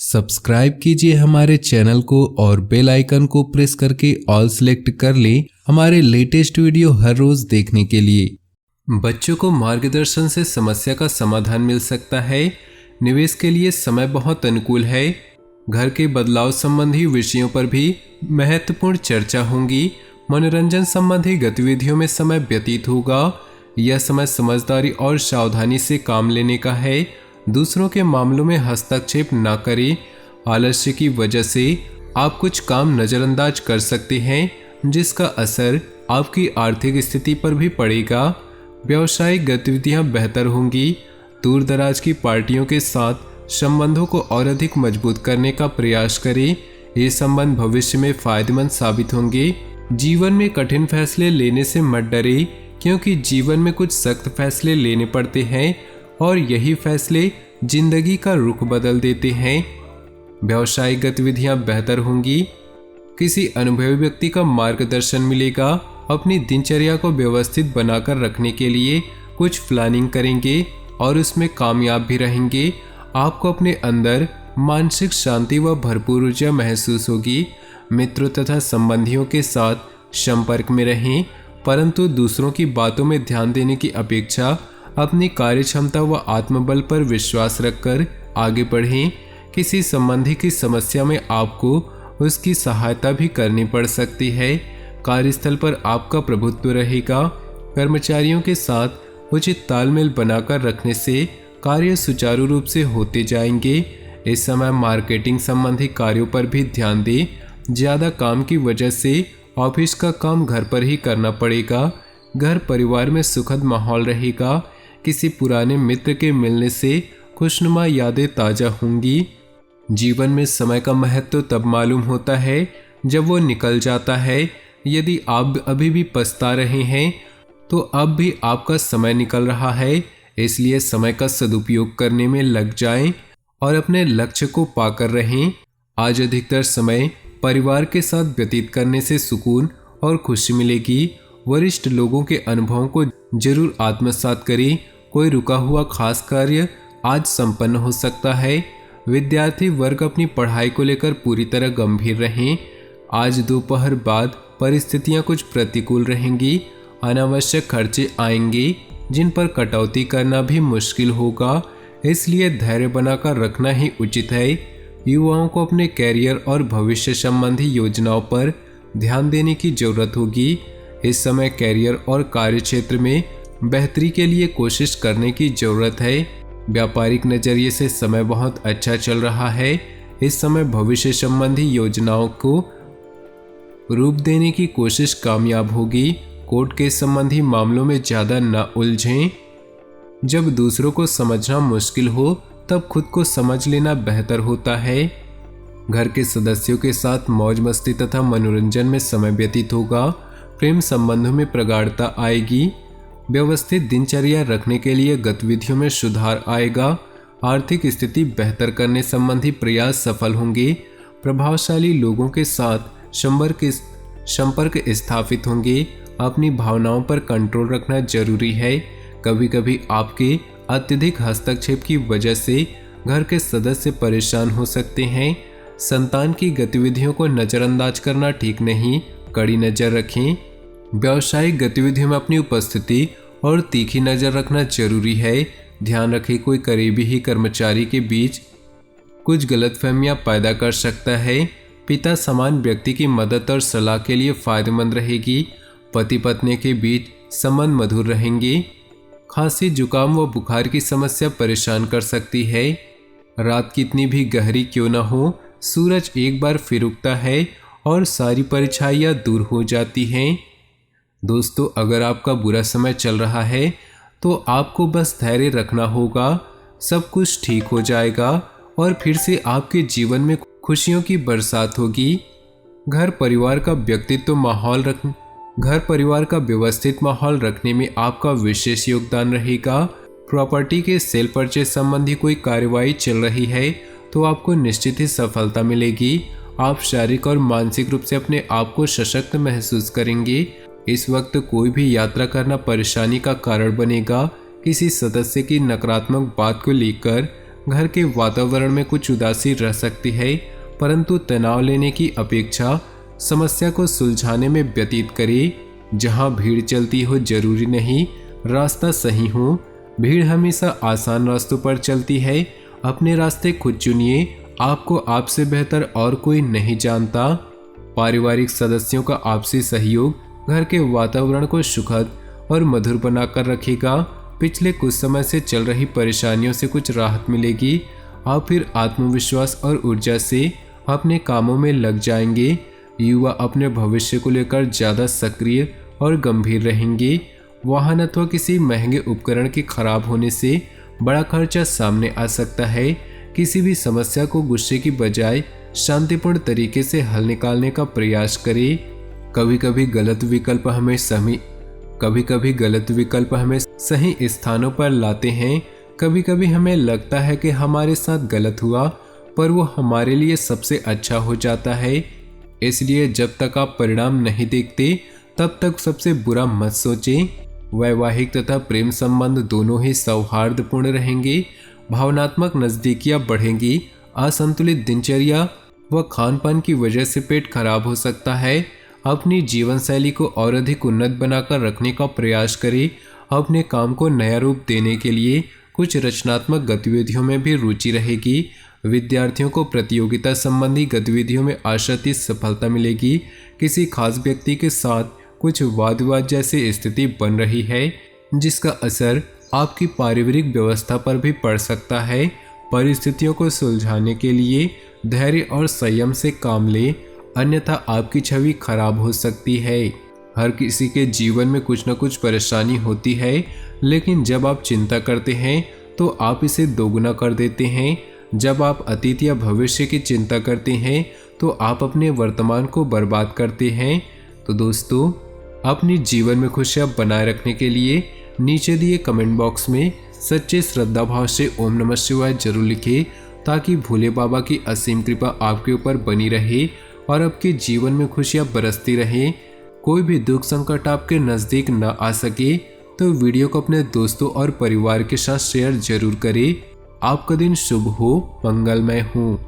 Subscribe कीजिए हमारे channel को और बेल आइकन को प्रेस करके ऑल सेलेक्ट कर लें हमारे लेटेस्ट वीडियो हर रोज देखने के लिए। बच्चों को मार्गदर्शन से समस्या का समाधान मिल सकता है। निवेश के लिए समय बहुत अनुकूल है। घर के बदलाव संबंधी विषयों पर भी महत्वपूर्ण चर्चा होगी। मनोरंजन संबंधी गतिविधियों में समय व्यतीत होगा। यह समय समझदारी और सावधानी से काम लेने का है। दूसरों के मामलों में हस्तक्षेप न करें। आलस्य की वजह से आप कुछ काम नज़रअंदाज कर सकते हैं जिसका असर आपकी आर्थिक स्थिति पर भी पड़ेगा। व्यावसायिक गतिविधियां बेहतर होंगी। दूर दराज की पार्टियों के साथ संबंधों को और अधिक मजबूत करने का प्रयास करें। ये संबंध भविष्य में फायदेमंद साबित होंगे। जीवन में कठिन फैसले लेने से मत डरें, क्योंकि जीवन में कुछ सख्त फैसले लेने पड़ते हैं और यही फैसले जिंदगी का रुख बदल देते हैं। व्यावसायिक गतिविधियां बेहतर होंगी। किसी अनुभवी व्यक्ति का मार्गदर्शन मिलेगा। अपनी दिनचर्या को व्यवस्थित बनाकर रखने के लिए कुछ प्लानिंग करेंगे और उसमें कामयाब भी रहेंगे। आपको अपने अंदर मानसिक शांति व भरपूर ऊर्जा महसूस होगी। मित्रों तथा संबंधियों के साथ संपर्क में रहें, परंतु दूसरों की बातों में ध्यान देने की अपेक्षा अपनी कार्यक्षमता व आत्मबल पर विश्वास रखकर आगे बढ़ें। किसी संबंधी की समस्या में आपको उसकी सहायता भी करनी पड़ सकती है। कार्यस्थल पर आपका प्रभुत्व रहेगा। कर्मचारियों के साथ उचित तालमेल बनाकर रखने से कार्य सुचारू रूप से होते जाएंगे। इस समय मार्केटिंग संबंधी कार्यों पर भी ध्यान दें। ज़्यादा काम की वजह से ऑफिस का काम घर पर ही करना पड़ेगा। घर परिवार में सुखद माहौल रहेगा। किसी पुराने मित्र के मिलने से खुशनुमा यादें ताज़ा होंगी। जीवन में समय का महत्व तब मालूम होता है जब वो निकल जाता है। यदि आप अभी भी पछता रहे हैं तो अब भी आपका समय निकल रहा है। इसलिए समय का सदुपयोग करने में लग जाएं और अपने लक्ष्य को पाकर रहें। आज अधिकतर समय परिवार के साथ व्यतीत करने से सुकून और खुशी मिलेगी। वरिष्ठ लोगों के अनुभवों को जरूर आत्मसात करें। कोई रुका हुआ खास कार्य आज संपन्न हो सकता है। विद्यार्थी वर्ग अपनी पढ़ाई को लेकर पूरी तरह गंभीर रहें। आज दोपहर बाद परिस्थितियां कुछ प्रतिकूल रहेंगी। अनावश्यक खर्चे आएंगे जिन पर कटौती करना भी मुश्किल होगा, इसलिए धैर्य बनाकर रखना ही उचित है। युवाओं को अपने कैरियर और भविष्य संबंधी योजनाओं पर ध्यान देने की जरूरत होगी। इस समय कैरियर और कार्य क्षेत्र में बेहतरी के लिए कोशिश करने की जरूरत है। व्यापारिक नजरिए से समय बहुत अच्छा चल रहा है। इस समय भविष्य संबंधी योजनाओं को रूप देने की कोशिश कामयाब होगी। कोर्ट के संबंधी मामलों में ज़्यादा न उलझें। जब दूसरों को समझना मुश्किल हो तब खुद को समझ लेना बेहतर होता है। घर के सदस्यों के साथ मौज मस्ती तथा मनोरंजन में समय व्यतीत होगा। प्रेम संबंधों में प्रगाढ़ता आएगी। व्यवस्थित दिनचर्या रखने के लिए गतिविधियों में सुधार आएगा। आर्थिक स्थिति बेहतर करने संबंधी प्रयास सफल होंगे। प्रभावशाली लोगों के साथ संपर्क स्थापित होंगे। अपनी भावनाओं पर कंट्रोल रखना जरूरी है। कभी कभी आपके अत्यधिक हस्तक्षेप की वजह से घर के सदस्य परेशान हो सकते हैं। संतान की गतिविधियों को नज़रअंदाज करना ठीक नहीं, कड़ी नज़र रखें। व्यावसायिक गतिविधियों में अपनी उपस्थिति और तीखी नज़र रखना जरूरी है। ध्यान रखें, कोई करीबी ही कर्मचारी के बीच कुछ गलतफहमियां पैदा कर सकता है। पिता समान व्यक्ति की मदद और सलाह के लिए फायदेमंद रहेगी। पति पत्नी के बीच संबंध मधुर रहेंगे। खांसी, जुकाम व बुखार की समस्या परेशान कर सकती है। रात कितनी भी गहरी क्यों न हो, सूरज एक बार फिर उगता है और सारी परछाइयाँ दूर हो जाती हैं। दोस्तों, अगर आपका बुरा समय चल रहा है तो आपको बस धैर्य रखना होगा। सब कुछ ठीक हो जाएगा और फिर से आपके जीवन में खुशियों की बरसात होगी। घर परिवार का व्यवस्थित माहौल रखने में आपका विशेष योगदान रहेगा। प्रॉपर्टी के सेल परचेज संबंधी कोई कार्यवाही चल रही है तो आपको निश्चित ही सफलता मिलेगी। आप शारीरिक और मानसिक रूप से अपने आप को सशक्त महसूस करेंगे। इस वक्त कोई भी यात्रा करना परेशानी का कारण बनेगा। किसी सदस्य की नकारात्मक बात को लेकर घर के वातावरण में कुछ उदासी रह सकती है, परंतु तनाव लेने की अपेक्षा समस्या को सुलझाने में व्यतीत करें। जहां भीड़ चलती हो जरूरी नहीं रास्ता सही हो। भीड़ हमेशा आसान रास्तों पर चलती है। अपने रास्ते खुद चुनिए, आपको आपसे बेहतर और कोई नहीं जानता। पारिवारिक सदस्यों का आपसी सहयोग घर के वातावरण को सुखद और मधुर बनाकर रखेगा। पिछले कुछ समय से चल रही परेशानियों से कुछ राहत मिलेगी। आप फिर आत्मविश्वास और ऊर्जा से अपने कामों में लग जाएंगे। युवा अपने भविष्य को लेकर ज़्यादा सक्रिय और गंभीर रहेंगे। वाहन अथवा किसी महंगे उपकरण के खराब होने से बड़ा खर्चा सामने आ सकता है। किसी भी समस्या को गुस्से की बजाय शांतिपूर्ण तरीके से हल निकालने का प्रयास करें। कभी कभी गलत विकल्प हमें सही स्थानों पर लाते हैं। कभी कभी हमें लगता है कि हमारे साथ गलत हुआ, पर वो हमारे लिए सबसे अच्छा हो जाता है। इसलिए जब तक आप परिणाम नहीं देखते तब तक सबसे बुरा मत सोचें। वैवाहिक तथा प्रेम संबंध दोनों ही सौहार्दपूर्ण रहेंगे। भावनात्मक नजदीकियां बढ़ेंगी। असंतुलित दिनचर्या व खान-पान की वजह से पेट खराब हो सकता है। अपनी जीवन शैली को और अधिक उन्नत बनाकर रखने का प्रयास करें। अपने काम को नया रूप देने के लिए कुछ रचनात्मक गतिविधियों में भी रुचि रहेगी। विद्यार्थियों को प्रतियोगिता संबंधी गतिविधियों में आशातीत सफलता मिलेगी। किसी खास व्यक्ति के साथ कुछ वाद विवाद जैसी स्थिति बन रही है, जिसका असर आपकी पारिवारिक व्यवस्था पर भी पड़ सकता है। परिस्थितियों को सुलझाने के लिए धैर्य और संयम से काम लें, अन्यथा आपकी छवि खराब हो सकती है। हर किसी के जीवन में कुछ न कुछ परेशानी होती है, लेकिन जब आप चिंता करते हैं तो आप इसे दोगुना कर देते हैं। जब आप अतीत या भविष्य की चिंता करते हैं तो आप अपने वर्तमान को बर्बाद करते हैं। तो दोस्तों, अपने जीवन में खुशियाँ बनाए रखने के लिए नीचे दिए कमेंट बॉक्स में सच्चे श्रद्धा भाव से ओम नमः शिवाय जरूर लिखें, ताकि भोले बाबा की असीम कृपा आपके ऊपर बनी रहे और आपके जीवन में खुशियाँ बरसती रहें। कोई भी दुख संकट आपके नज़दीक न आ सके तो वीडियो को अपने दोस्तों और परिवार के साथ शेयर जरूर करें। आपका दिन शुभ हो, मंगलमय हो।